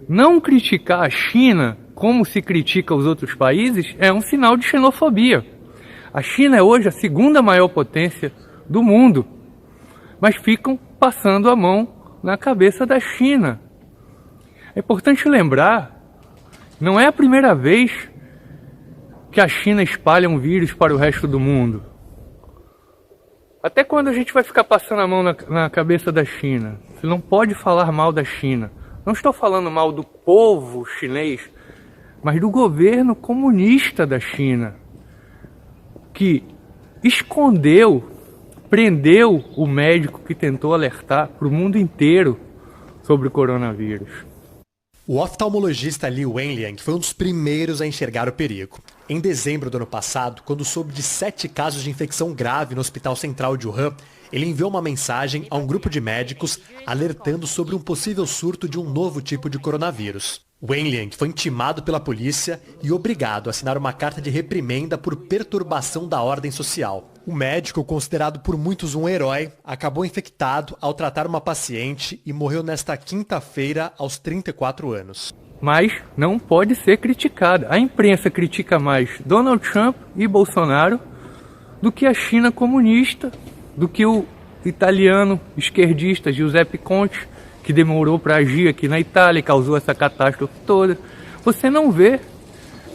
Não criticar a China como se critica os outros países é um sinal de xenofobia. A China é hoje a segunda maior potência do mundo, mas ficam passando a mão na cabeça da China. É importante lembrar, não é a primeira vez que a China espalha um vírus para o resto do mundo. Até quando a gente vai ficar passando a mão na cabeça da China? Você não pode falar mal da China. Não estou falando mal do povo chinês, mas do governo comunista da China, que escondeu, prendeu o médico que tentou alertar para o mundo inteiro sobre o coronavírus. O oftalmologista Li Wenliang foi um dos primeiros a enxergar o perigo. Em dezembro do ano passado, quando soube de 7 casos de infecção grave no Hospital Central de Wuhan, ele enviou uma mensagem a um grupo de médicos alertando sobre um possível surto de um novo tipo de coronavírus. Wenliang foi intimado pela polícia e obrigado a assinar uma carta de reprimenda por perturbação da ordem social. O médico, considerado por muitos um herói, acabou infectado ao tratar uma paciente e morreu nesta quinta-feira aos 34 anos. Mas não pode ser criticada. A imprensa critica mais Donald Trump e Bolsonaro do que a China comunista, do que o italiano esquerdista Giuseppe Conte, que demorou para agir aqui na Itália e causou essa catástrofe toda. Você não vê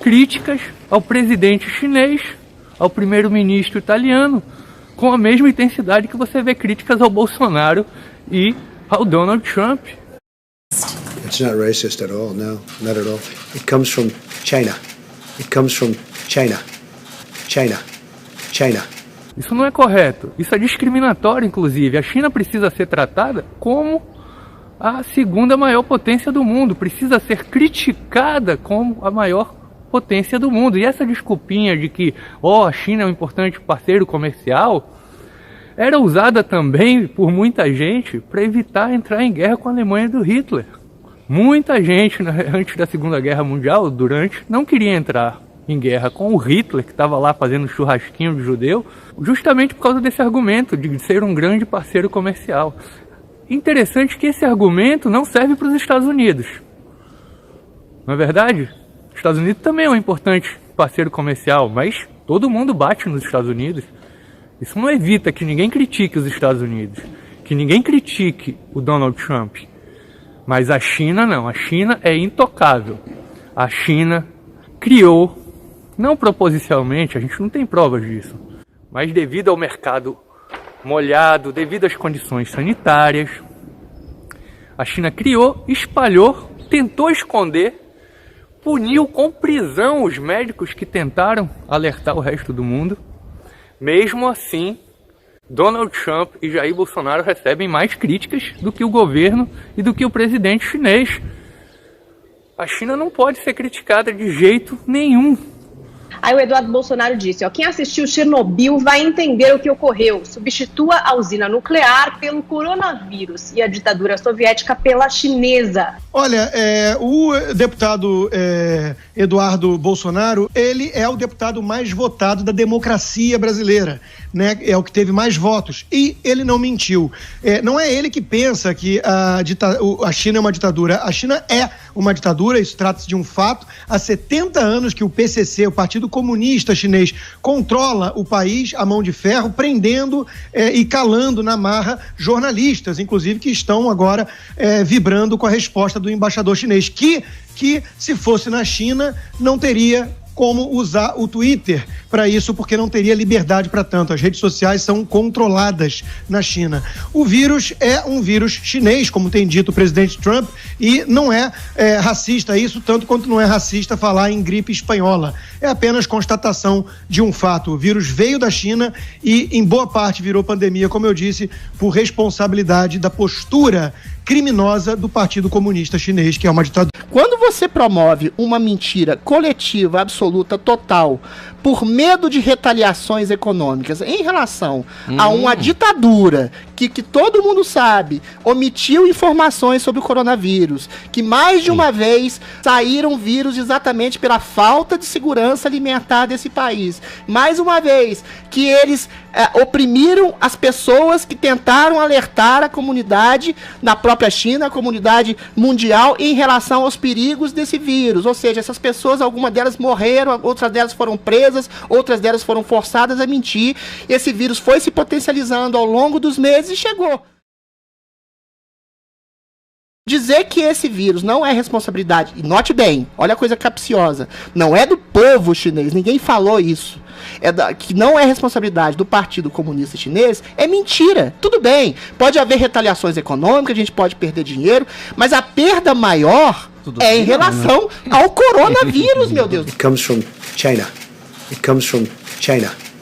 críticas ao presidente chinês, ao primeiro-ministro italiano, com a mesma intensidade que você vê críticas ao Bolsonaro e ao Donald Trump. It's not racist at all, no, not at all. It comes from China. It comes from China. China. China. Isso não é correto. Isso é discriminatório, inclusive. A China precisa ser tratada como a segunda maior potência do mundo. Precisa ser criticada como a maior potência do mundo. E essa desculpinha de que a China é um importante parceiro comercial era usada também por muita gente para evitar entrar em guerra com a Alemanha do Hitler. Muita gente, antes da Segunda Guerra Mundial, não queria entrar em guerra com o Hitler, que estava lá fazendo churrasquinho de judeu, justamente por causa desse argumento de ser um grande parceiro comercial. Interessante que esse argumento não serve para os Estados Unidos. Não é verdade? Os Estados Unidos também é um importante parceiro comercial, mas todo mundo bate nos Estados Unidos. Isso não evita que ninguém critique os Estados Unidos, que ninguém critique o Donald Trump. Mas a China não, a China é intocável. A China criou, não propositalmente, a gente não tem provas disso, mas devido ao mercado molhado, devido às condições sanitárias, a China criou, espalhou, tentou esconder, puniu com prisão os médicos que tentaram alertar o resto do mundo. Mesmo assim, Donald Trump e Jair Bolsonaro recebem mais críticas do que o governo e do que o presidente chinês. A China não pode ser criticada de jeito nenhum. Aí o Eduardo Bolsonaro disse, quem assistiu Chernobyl vai entender o que ocorreu. Substitua a usina nuclear pelo coronavírus e a ditadura soviética pela chinesa. Olha, o deputado Eduardo Bolsonaro, ele é o deputado mais votado da democracia brasileira, né? É o que teve mais votos. E ele não mentiu. Não é ele que pensa que a China é uma ditadura. A China é uma ditadura, isso trata-se de um fato. Há 70 anos que o PCC, o Partido Comunista Chinês, controla o país a mão de ferro, prendendo e calando na marra jornalistas, inclusive, que estão agora vibrando com a resposta do embaixador chinês, que se fosse na China não teria como usar o Twitter para isso, porque não teria liberdade para tanto. As redes sociais são controladas na China. O vírus é um vírus chinês, como tem dito o presidente Trump, e não é racista isso, tanto quanto não é racista falar em gripe espanhola. É apenas constatação de um fato. O vírus veio da China e, em boa parte, virou pandemia, como eu disse, por responsabilidade da postura criminosa do Partido Comunista Chinês, que é uma ditadura. Quando você promove uma mentira coletiva, absoluta, total, por medo de retaliações econômicas em relação a uma ditadura que todo mundo sabe, omitiu informações sobre o coronavírus, que mais de uma vez saíram vírus exatamente pela falta de segurança alimentar desse país. Mais uma vez, que eles oprimiram as pessoas que tentaram alertar a comunidade na própria China, a comunidade mundial, em relação aos perigos desse vírus. Ou seja, essas pessoas, algumas delas morreram, outras delas foram presas, outras delas foram forçadas a mentir. Esse vírus foi se potencializando ao longo dos meses e chegou. Dizer que esse vírus não é responsabilidade, e note bem, olha a coisa capciosa, não é do povo chinês, ninguém falou isso, que não é responsabilidade do Partido Comunista Chinês, é mentira. Tudo bem, pode haver retaliações econômicas, a gente pode perder dinheiro, mas a perda maior é em relação ao coronavírus, meu Deus. It comes from China. It comes from China.